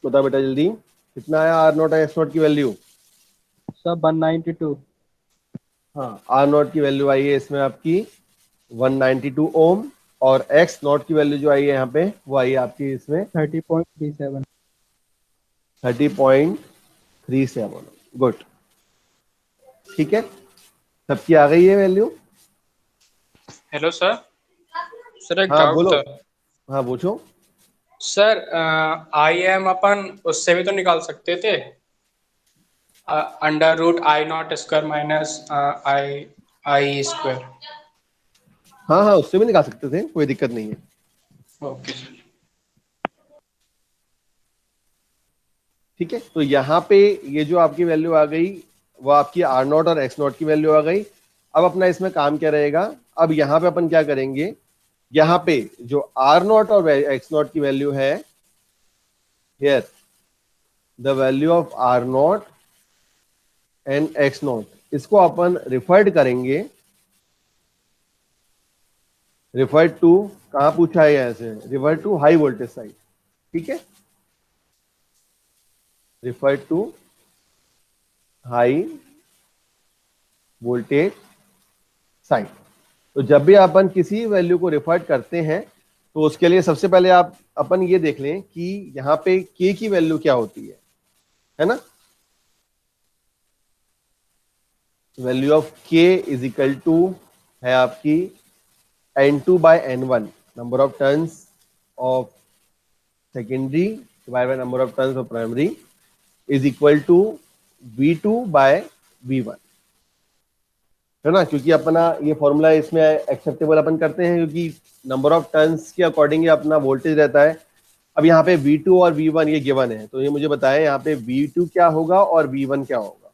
बताओ बेटा जल्दी, कितना आया आर नॉट एक्स नॉट की वैल्यू? सर 192। हाँ, आर नॉट की वैल्यू आई है इसमें आपकी 192 ओम, और एक्स नॉट की वैल्यू जो आई है यहाँ पे वो आई है आपकी इसमें 30.37। 30.37। गुड, ठीक है, सबकी आ गई है वैल्यू? Hello sir. सर एक हाँ डाउट बोलो। था। हाँ पूछो। सर आई एम अपन उससे भी तो निकाल सकते थे, under root I naught square minus I I square. हाँ हाँ, उससे भी निकाल सकते थे, कोई दिक्कत नहीं है। Okay sir. ठीक है, तो यहाँ पे ये जो आपकी वैल्यू आ गई वो आपकी आर नॉट और एक्स नॉट की वैल्यू आ गई। अब अपना इसमें काम क्या रहेगा, अब यहाँ पे अपन क्या करेंगे, यहाँ पे जो आर नॉट और एक्स नॉट की वैल्यू है, here the value of R naught and X naught, इसको अपन रिफर्ड करेंगे, रिफर टू, कहाँ पूछा है यहाँ से, refer to high voltage side. ठीक है, refer to high voltage side. तो जब भी अपन किसी वैल्यू को रिफर करते हैं तो उसके लिए सबसे पहले आप अपन ये देख लें कि यहाँ पे k की वैल्यू क्या होती है ना। Value of k is equal to है आपकी n2 by n1, number of turns of secondary divide by number of turns of primary, is equal to v2 by v1, है ना, क्योंकि अपना ये फॉर्मूला इसमें एक्सेप्टेबल अपन करते हैं क्योंकि नंबर ऑफ टर्न्स के अकॉर्डिंग ही अपना वोल्टेज रहता है। अब यहाँ पे V2 और V1 ये गिवन है, तो ये मुझे बताएं यहाँ पे V2 क्या होगा और V1 क्या होगा,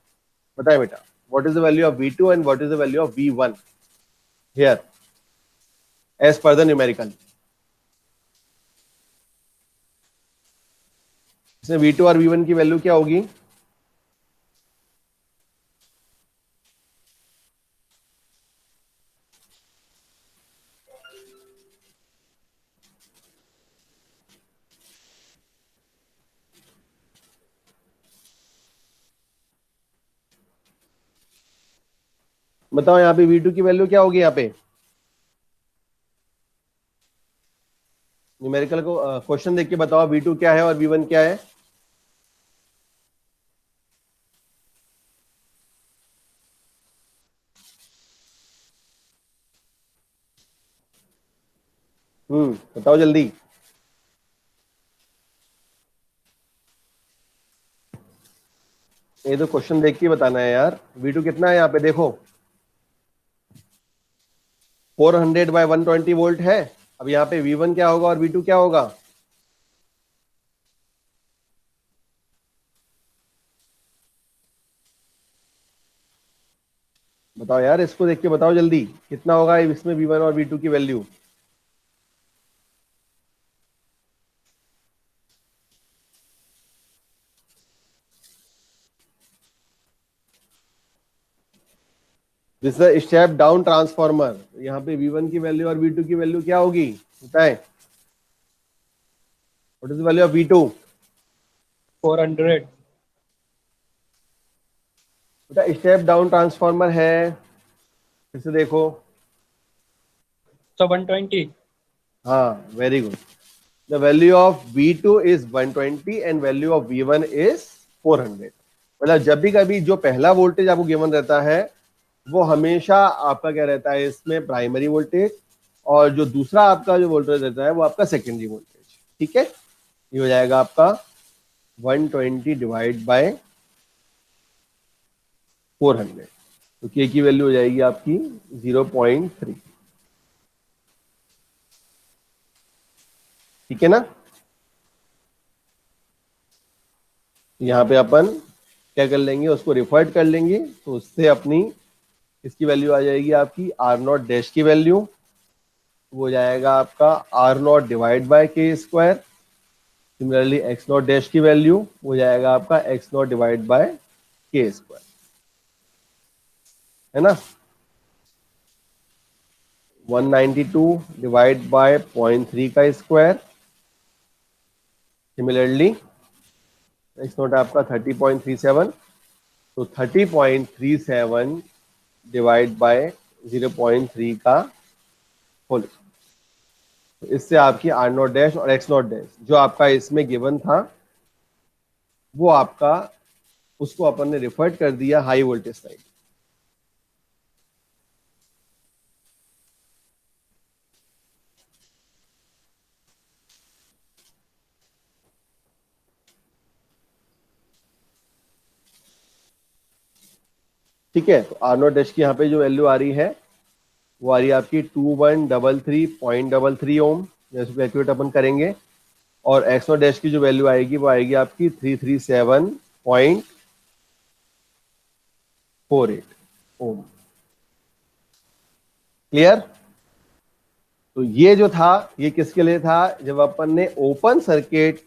बताएं बेटा, what is the value of V2 and what is the value of V1 here as per the numerical. इसमें V2 और V1 की वैल्यू क्या होगी? बताओ यहाँ पे V2 की वैल्यू क्या होगी, यहाँ पे न्यूमेरिकल को क्वेश्चन देख के बताओ V2 क्या है और V1 क्या है। बताओ जल्दी। ये तो क्वेश्चन देख के बताना है यार। V2 कितना है यहाँ पे देखो, 400 बाय 120 वोल्ट है। अब यहाँ पे V1 क्या होगा और V2 क्या होगा? बताओ यार, इसको देख के बताओ जल्दी, कितना होगा इसमें V1 और V2 की value? This is step down transformer. यहाँ पे V1 की वैल्यू और V2 की वैल्यू क्या होगी बताएं? What is the value of V2? 400। बेटा स्टेप डाउन ट्रांसफॉर्मर है, फिर से देखो। तो 120। हाँ very good, the value of V2 is 120 and value of V1 is 400। मतलब जब भी कभी जो पहला वोल्टेज आपको गिवन रहता है वो हमेशा आपका क्या रहता है इसमें प्राइमरी वोल्टेज, और जो दूसरा आपका जो वोल्टेज रहता है वो आपका सेकेंडरी वोल्टेज। ठीक है, ये हो जाएगा आपका 120 डिवाइड बाय 400, तो k की वैल्यू हो जाएगी आपकी 0.3। ठीक है ना। यहाँ पे अपन क्या कर लेंगे, उसको रिफर्ड कर लेंगे, तो उससे अपनी इसकी वैल्यू आ जाएगी आपकी आर नॉट डैश की वैल्यू, वो जाएगा आपका आर नॉट डिवाइड बाय के square. Similarly x not dash की वैल्यू वो जाएगा आपका एक्स नॉट डिवाइड बाय के स्क्वायर, है ना। 192 डिवाइड बाय 0.3 का स्क्वायर, सिमिलरली एक्स नॉट आपका 30.37, तो 30.37 डिवाइड बाय 0.3 का होल। तो इससे आपकी आर नॉट डैश और एक्स नॉट डैश जो आपका इसमें गिवन था वो आपका, उसको अपन ने रिफर्ड कर दिया हाई वोल्टेज साइड। ठीक है, तो आर नॉट डैश की यहाँ पे जो वैल्यू आ रही है वो आ रही है आपकी 2133.33 ओम, जैसे कैलकुलेट अपन करेंगे। और एक्स नॉट डैश की जो वैल्यू आएगी वो आएगी आपकी 337.48 ओम। क्लियर? तो ये जो था ये किसके लिए था, जब अपन ने ओपन सर्किट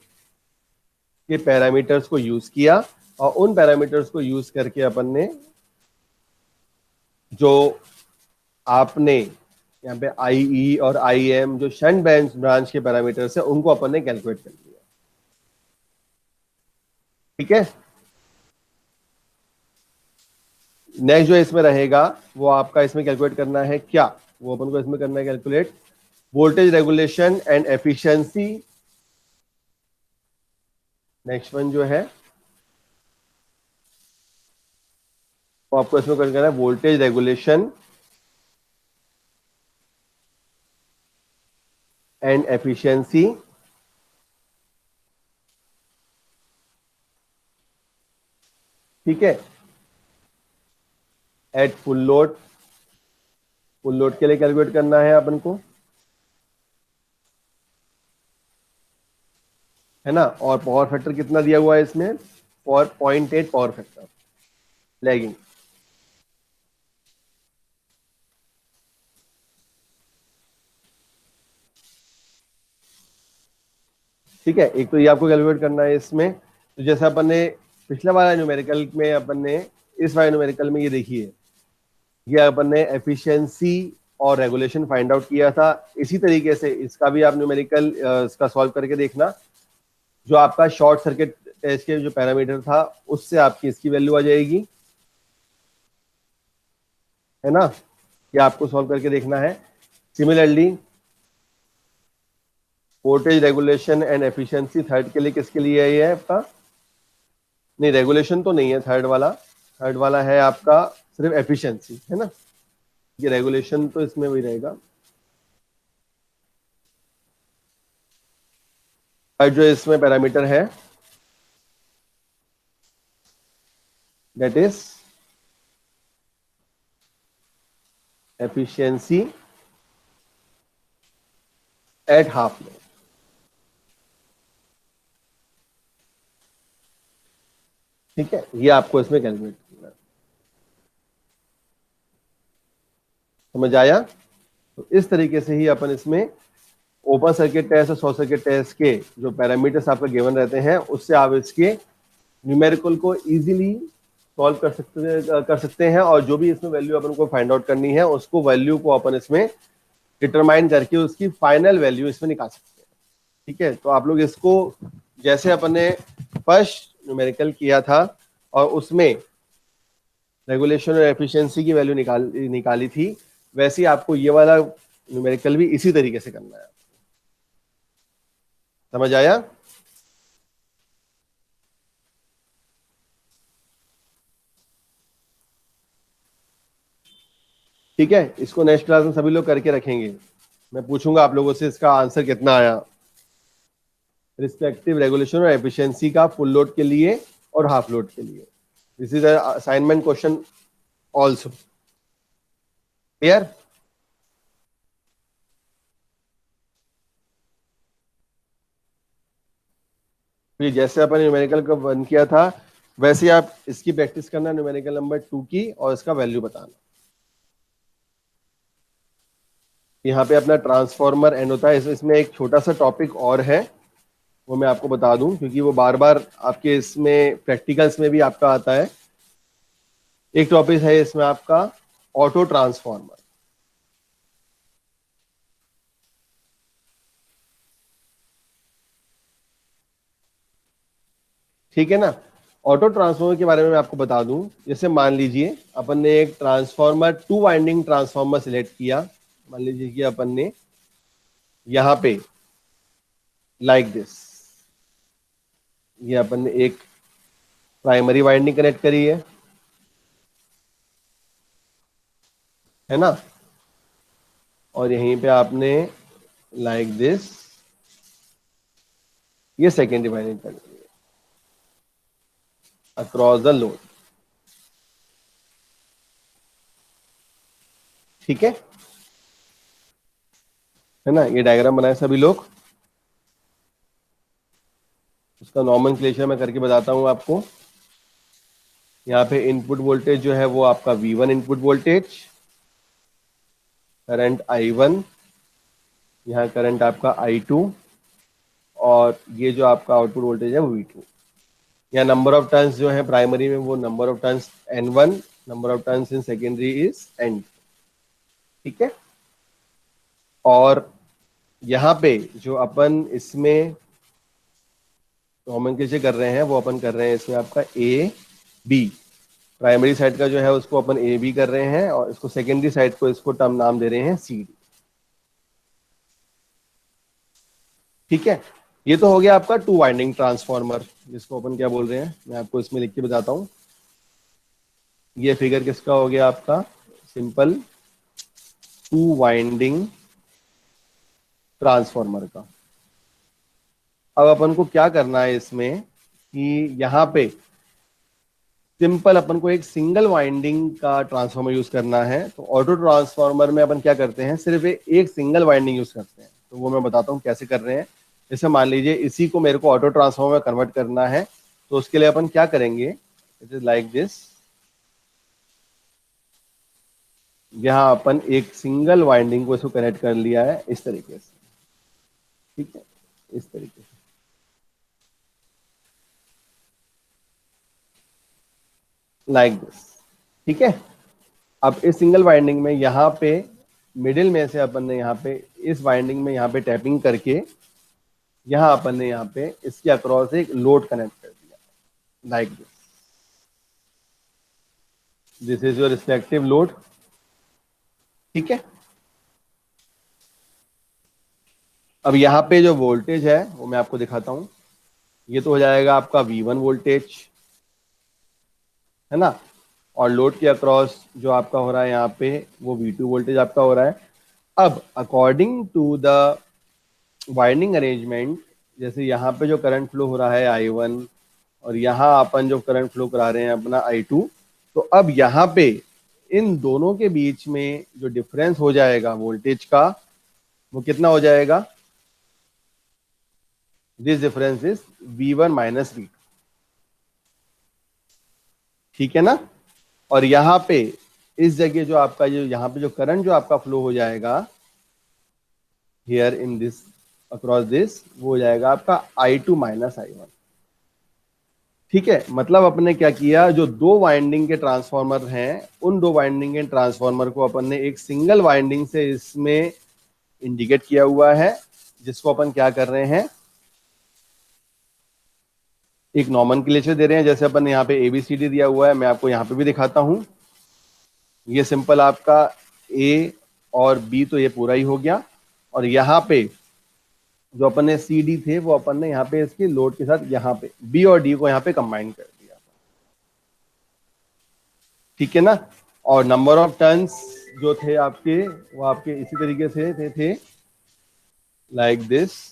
के पैरामीटर्स को यूज किया और उन पैरामीटर्स को यूज करके अपन ने जो आपने यहाँ पे IE और IM जो शंट ब्रांच के पैरामीटर्स है उनको अपन ने कैलकुलेट कर लिया। ठीक है, नेक्स्ट जो इसमें रहेगा वो आपका इसमें कैलकुलेट करना है क्या, वो अपन को इसमें करना है calculate voltage regulation and efficiency. Next one जो है वो आपको इसमें करना है वोल्टेज रेगुलेशन एंड एफिशिएंसी। ठीक है, eight full load, full load के लिए कैलकुलेट करना है अपन को, है ना। और पावर फैक्टर कितना दिया हुआ है इसमें, 0.8 पावर फैक्टर लैगिंग। ठीक है, एक तो ये आपको कैलकुलेट करना है इसमें। तो जैसे अपन ने पिछले वाला न्यूमेरिकल में अपन ने इस वाले न्यूमेरिकल में ये देखिए, ये अपन ने एफिशिएंसी और रेगुलेशन फाइंड आउट किया था। इसी तरीके से इसका भी आप न्यूमेरिकल इसका सॉल्व करके देखना। जो आपका शॉर्ट सर्किट टेस्ट के जो पैरामीटर था उससे आपकी इसकी वैल्यू आ जाएगी, है ना। ये आपको सॉल्व करके देखना है। Similarly voltage regulation and efficiency third के लिए किसके लिए है ये आपका, नहीं रेगुलेशन तो नहीं है थर्ड वाला, थर्ड वाला है आपका सिर्फ एफिशिएंसी, है ना। ये रेगुलेशन तो इसमें वही रहेगा। और जो इसमें पैरामीटर है that is efficiency eight half load. ठीक है, ये आपको इसमें कैलकुलेट करना है। समझ आया? तो इस तरीके से ही अपन इसमें ओपन सर्किट टेस्ट और शॉर्ट सर्किट टेस्ट के जो पैरामीटर्स आपके गिवन रहते हैं उससे आप इसके न्यूमेरिकल को इजीली सॉल्व कर सकते हैं। और जो भी इसमें वैल्यू अपन को फाइंड आउट करनी है उसको वैल्यू को अपन इसमें डिटरमाइन करके उसकी फाइनल वैल्यू इसमें निकाल सकते हैं। ठीक है, तो आप लोग इसको जैसे अपन ने फर्स्ट न्यूमेरिकल किया था और उसमें रेगुलेशन और एफिशिएंसी की वैल्यू निकाली थी, वैसे ही आपको ये वाला न्यूमेरिकल भी इसी तरीके से करना है। समझ आया? ठीक है, इसको नेक्स्ट क्लास में सभी लोग करके रखेंगे। मैं पूछूंगा आप लोगों से इसका आंसर कितना आया, रिस्पेक्टिव रेगुलेशन और एफिशिएंसी का फुल लोड के लिए और हाफ लोड के लिए। This is assignment question also. Clear? जैसे अपन न्यूमेरिकल का वन किया था वैसे ही आप इसकी प्रैक्टिस करना, न्यूमेरिकल नंबर 2 की, और इसका वैल्यू बताना। यहाँ पे अपना ट्रांसफॉर्मर एंड होता है। इसमें एक छोटा सा टॉपिक और है, वो मैं आपको बता दूं क्योंकि वो बार बार आपके इसमें प्रैक्टिकल्स में भी आपका आता है। एक टॉपिक है इसमें आपका ऑटो ट्रांसफॉर्मर। ठीक है ना। ऑटो ट्रांसफॉर्मर के बारे में मैं आपको बता दूं, जैसे मान लीजिए अपन ने एक ट्रांसफॉर्मर, 2 वाइंडिंग ट्रांसफॉर्मर सिलेक्ट किया, मान लीजिए कि अपन ने यहां पे लाइक दिस, ये अपन ने एक प्राइमरी वाइंडिंग कनेक्ट करी है ना, और यहीं पे आपने लाइक दिस ये सेकेंडरी वाइंडिंग कर दी अक्रॉस द लोड। ठीक है ना, ये डायग्राम बनाए सभी लोग, उसका नॉमेनक्लेचर मैं करके बताता हूं आपको। यहाँ पे इनपुट वोल्टेज जो है वो आपका V1 input voltage, current I1, यहाँ करंट आपका I2, और ये जो आपका आउटपुट वोल्टेज है वो V2। यहाँ नंबर ऑफ टर्न्स जो है प्राइमरी में वो number of turns N1, number of turns in secondary is N। ठीक है, और यहाँ पे जो अपन इसमें नॉमेनक्लेचर कर रहे हैं वो अपन कर रहे हैं इसमें आपका A B, प्राइमरी साइड का जो है उसको अपन A B कर रहे हैं, और इसको सेकेंडरी साइड को इसको टर्म नाम दे रहे हैं C D। ठीक है, ये तो हो गया आपका 2 वाइंडिंग ट्रांसफॉर्मर, जिसको अपन क्या बोल रहे हैं मैं आपको इसमें लिख के बताता हूं। ये फिगर किसका हो गया आपका, सिंपल 2 वाइंडिंग ट्रांसफॉर्मर का। अब अपन को क्या करना है इसमें कि यहाँ पे सिंपल अपन को एक सिंगल वाइंडिंग का ट्रांसफॉर्मर यूज करना है। तो ऑटो ट्रांसफॉर्मर में अपन क्या करते हैं, सिर्फ एक सिंगल वाइंडिंग यूज करते हैं। तो वो मैं बताता हूँ कैसे कर रहे हैं। जैसे मान लीजिए इसी को मेरे को ऑटो ट्रांसफॉर्मर में कन्वर्ट करना है, तो उसके लिए अपन क्या करेंगे, इट इज लाइक दिस। यहाँ अपन एक सिंगल वाइंडिंग को इसको कनेक्ट कर लिया है इस तरीके से। ठीक है, इस तरीके से लाइक दिस। ठीक है, अब इस सिंगल वाइंडिंग में यहाँ पे मिडिल में से अपन ने यहाँ पे इस वाइंडिंग में यहाँ पे टैपिंग करके यहाँ अपन ने यहाँ पे इसके अक्रॉस एक लोड कनेक्ट कर दिया like this. This is your respective load. ठीक है, अब यहाँ पे जो वोल्टेज है वो मैं आपको दिखाता हूं। ये तो हो जाएगा आपका V1 वोल्टेज, है ना, और लोड के अक्रॉस जो आपका हो रहा है यहाँ पे वो V2 वोल्टेज आपका हो रहा है। अब according to the winding arrangement, जैसे यहाँ पे जो करंट फ्लो हो रहा है I1, और यहाँ अपन जो करंट फ्लो करा रहे हैं अपना I2, तो अब यहाँ पे इन दोनों के बीच में जो डिफरेंस हो जाएगा वोल्टेज का वो कितना हो जाएगा, this difference is V1 minus V2। ठीक है ना, और यहाँ पे इस जगह जो आपका जो यहाँ पे जो करंट जो आपका फ्लो हो जाएगा here in this across this, वो हो जाएगा आपका I2 माइनस I1। ठीक है, मतलब अपने क्या किया, जो 2 वाइंडिंग के ट्रांसफॉर्मर हैं उन 2 वाइंडिंग के ट्रांसफॉर्मर को अपन ने एक सिंगल वाइंडिंग से इसमें इंडिकेट किया हुआ है, जिसको अपन क्या कर रहे हैं, एक नॉमेनक्लेचर दे रहे हैं। जैसे अपन ने यहाँ पे ABCD दिया हुआ है, मैं आपको यहाँ पे भी दिखाता हूं। ये सिंपल आपका A और B तो ये पूरा ही हो गया, और यहाँ पे जो अपन ने CD थे वो अपन ने यहाँ पे इसके लोड के साथ यहाँ पे B और D को यहाँ पे कंबाइन कर दिया। ठीक है ना, और नंबर ऑफ टर्न्स जो थे आपके वो आपके इसी तरीके से थे लाइक दिस।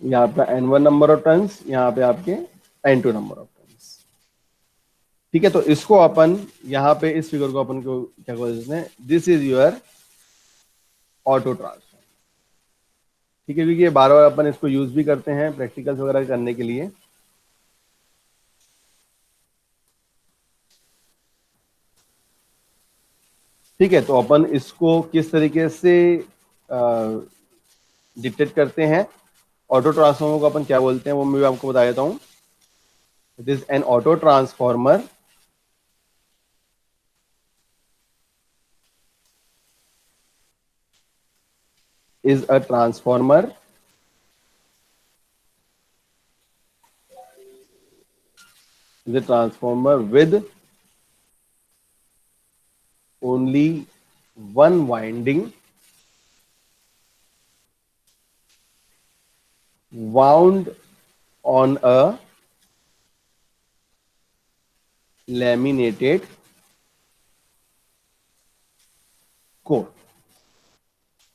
यहाँ पे N1 नंबर ऑफ टर्न्स, यहाँ पे आपके N2 नंबर ऑफ टर्न्स। ठीक है, तो इसको अपन यहाँ पे इस फिगर को अपन को क्या बोलते हैं, this is your auto transformer. ठीक है, क्योंकि ये बार बार अपन इसको यूज भी करते हैं प्रैक्टिकल्स वगैरह करने के लिए। ठीक है, तो अपन इसको किस तरीके से डिटेक्ट करते हैं, ऑटो ट्रांसफॉर्मर को अपन क्या बोलते हैं वो मैं आपको बता देता हूं। It is an auto transformer is a transformer with only one winding wound on a laminated core।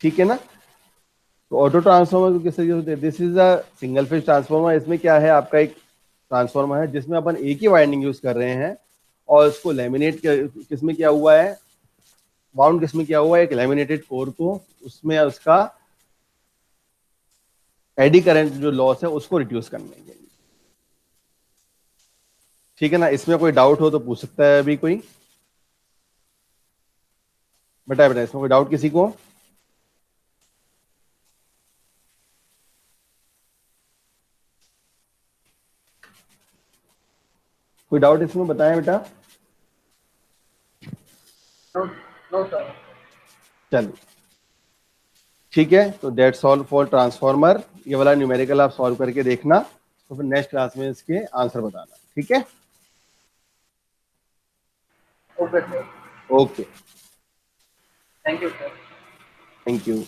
ठीक है ना। तो ऑटो ट्रांसफार्मर को किस तरीके से होते हैं, this is a single phase transformer. इसमें क्या है, आपका एक ट्रांसफार्मर है जिसमें अपन एक ही वाइंडिंग यूज कर रहे हैं और उसको लेमिनेट किसमें किया हुआ है, वाउंड किसमें किया हुआ है, एक लेमिनेटेड कोर को, उसमें उसका एडी करंट जो लॉस है उसको रिड्यूस करने के लिए। ठीक है ना। इसमें कोई डाउट हो तो पूछ सकता है अभी कोई। बेटा इसमें कोई डाउट किसी को? कोई डाउट इसमें बताएं बेटा। No sir. चलो ठीक है। तो दैट्स ऑल फॉर ट्रांसफार्मर। ये वाला न्यूमेरिकल आप सॉल्व करके देखना, तो फिर नेक्स्ट क्लास में इसके आंसर बताना। ठीक है। Okay sir. Okay, thank you sir. Thank you.